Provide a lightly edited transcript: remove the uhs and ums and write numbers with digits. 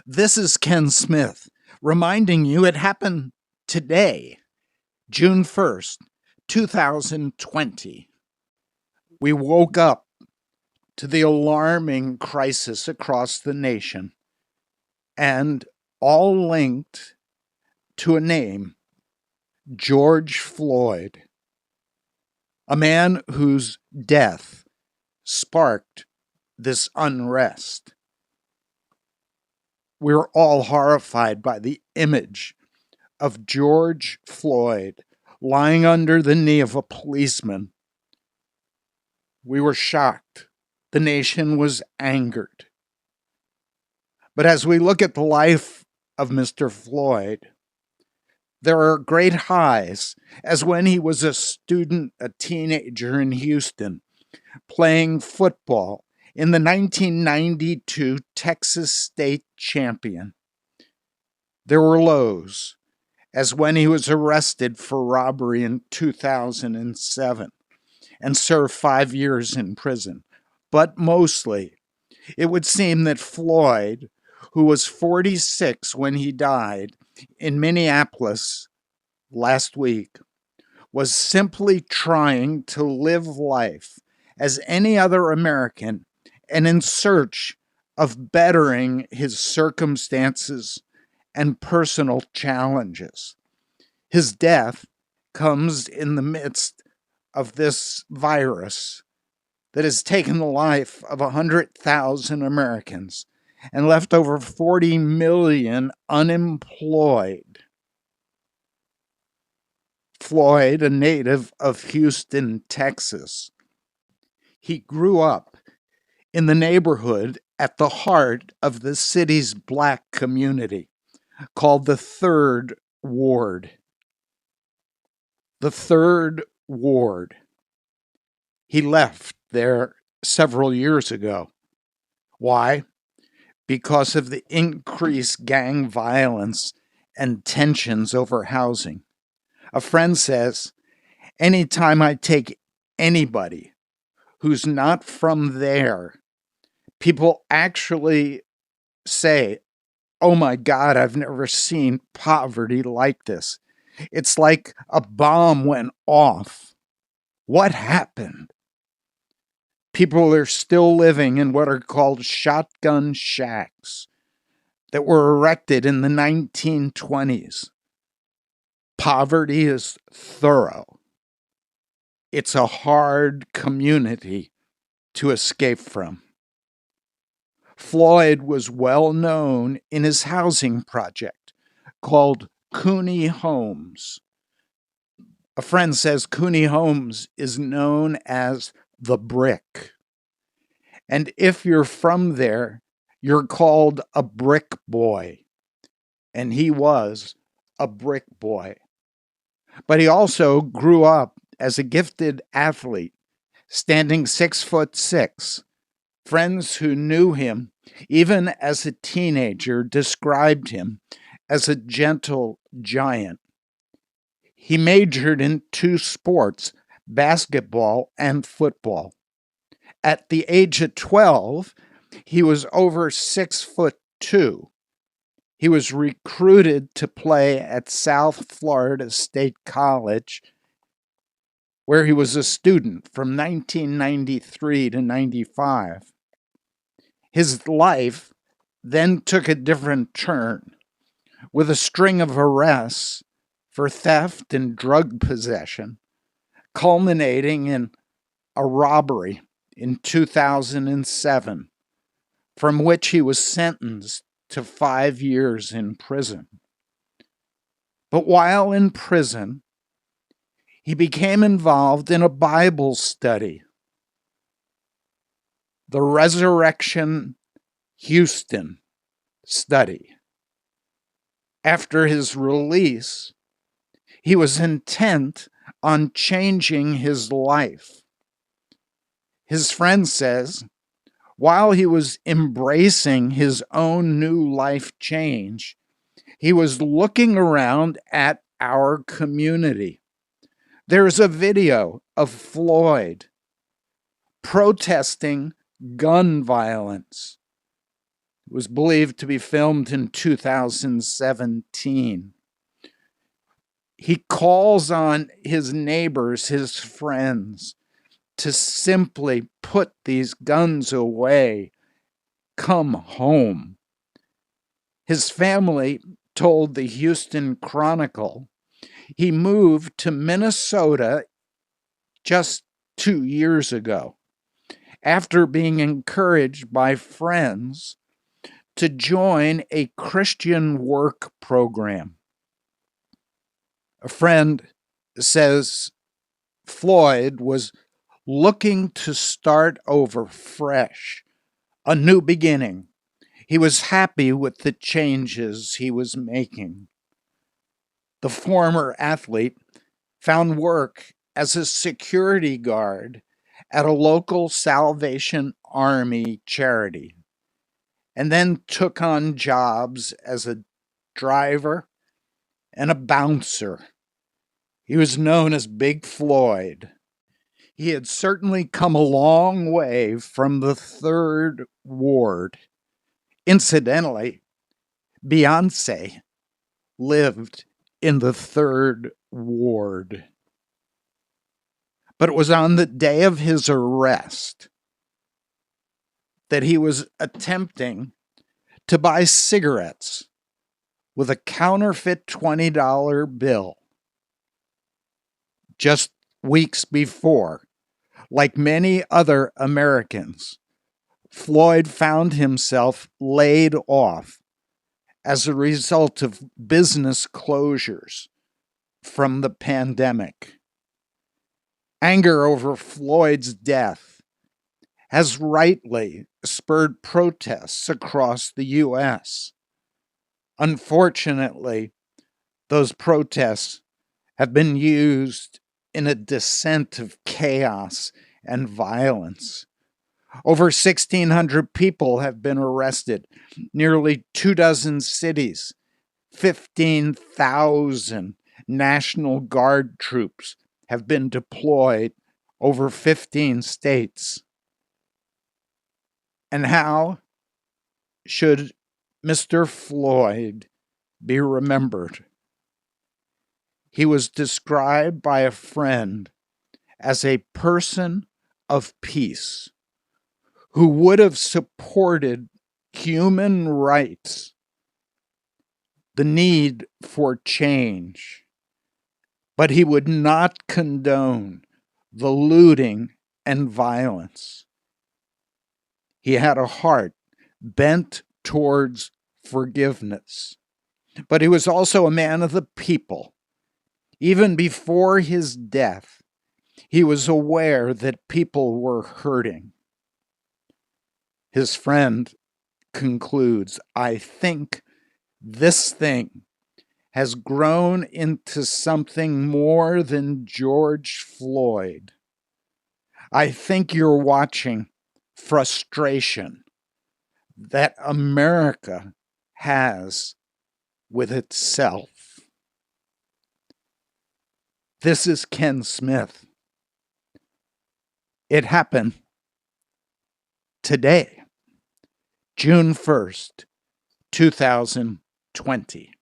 This is Ken Smith reminding you it happened today, June 1st, 2020. We woke up to the alarming crisis across the nation, and all linked to a name, George Floyd, a man whose death sparked this unrest. We're all horrified by the image of George Floyd lying under the knee of a policeman. We were shocked. The nation was angered. But as we look at the life of Mr. Floyd, there are great highs, as when he was a student, a teenager in Houston, playing football in the 1992 Texas State Champion. There were lows, as when he was arrested for robbery in 2007 and served 5 years in prison. But mostly, it would seem that Floyd, who was 46 when he died in Minneapolis last week, was simply trying to live life as any other American and in search of bettering his circumstances and personal challenges. His death comes in the midst of this virus that has taken the life of 100,000 Americans and left over 40 million unemployed. Floyd, a native of Houston, Texas, he grew up in the neighborhood at the heart of the city's Black community called the Third Ward. The Third Ward. He left there several years ago. Why? Because of the increased gang violence and tensions over housing. A friend says, anytime I take anybody who's not from there, people actually say, oh my God, I've never seen poverty like this. It's like a bomb went off. What happened? People are still living in what are called shotgun shacks that were erected in the 1920s. Poverty is thorough. It's a hard community to escape from. Floyd was well known in his housing project called Cooney Homes. A friend says Cooney Homes is known as the Brick. And if you're from there, you're called a brick boy. And he was a brick boy. But he also grew up as a gifted athlete, standing 6'6". Friends who knew him, even as a teenager, described him as a gentle giant. He majored in 2 sports, basketball and football. At the age of 12, he was over 6'2". He was recruited to play at South Florida State College, where he was a student from 1993 to 95. His life then took a different turn, with a string of arrests for theft and drug possession, culminating in a robbery in 2007, from which he was sentenced to 5 years in prison. But while in prison, he became involved in a Bible study, the Resurrection Houston study. After his release, he was intent on changing his life. His friend says, while he was embracing his own new life change, he was looking around at our community. There's a video of Floyd protesting gun violence was believed to be filmed in 2017. He calls on his neighbors, his friends, to simply put these guns away, come home. His family told the Houston Chronicle he moved to Minnesota just 2 years ago after being encouraged by friends to join a Christian work program. A friend says Floyd was looking to start over fresh, a new beginning. He was happy with the changes he was making. The former athlete found work as a security guard at a local Salvation Army charity, and then took on jobs as a driver and a bouncer. He was known as Big Floyd. He had certainly come a long way from the Third Ward. Incidentally, Beyonce lived in the Third Ward. But it was on the day of his arrest that he was attempting to buy cigarettes with a counterfeit $20 bill. Just weeks before, like many other Americans, Floyd found himself laid off as a result of business closures from the pandemic. Anger over Floyd's death has rightly spurred protests across the U.S. Unfortunately, those protests have been used in a descent of chaos and violence. Over 1,600 people have been arrested, nearly 24 cities, 15,000 National Guard troops have been deployed over 15 states. And how should Mr. Floyd be remembered? He was described by a friend as a person of peace who would have supported human rights, the need for change, but he would not condone the looting and violence. He had a heart bent towards forgiveness, but he was also a man of the people. Even before his death, he was aware that people were hurting. His friend concludes, I think this thing has grown into something more than George Floyd. I think you're watching frustration that America has with itself. This is Ken Smith. It happened today, June 1st, 2020.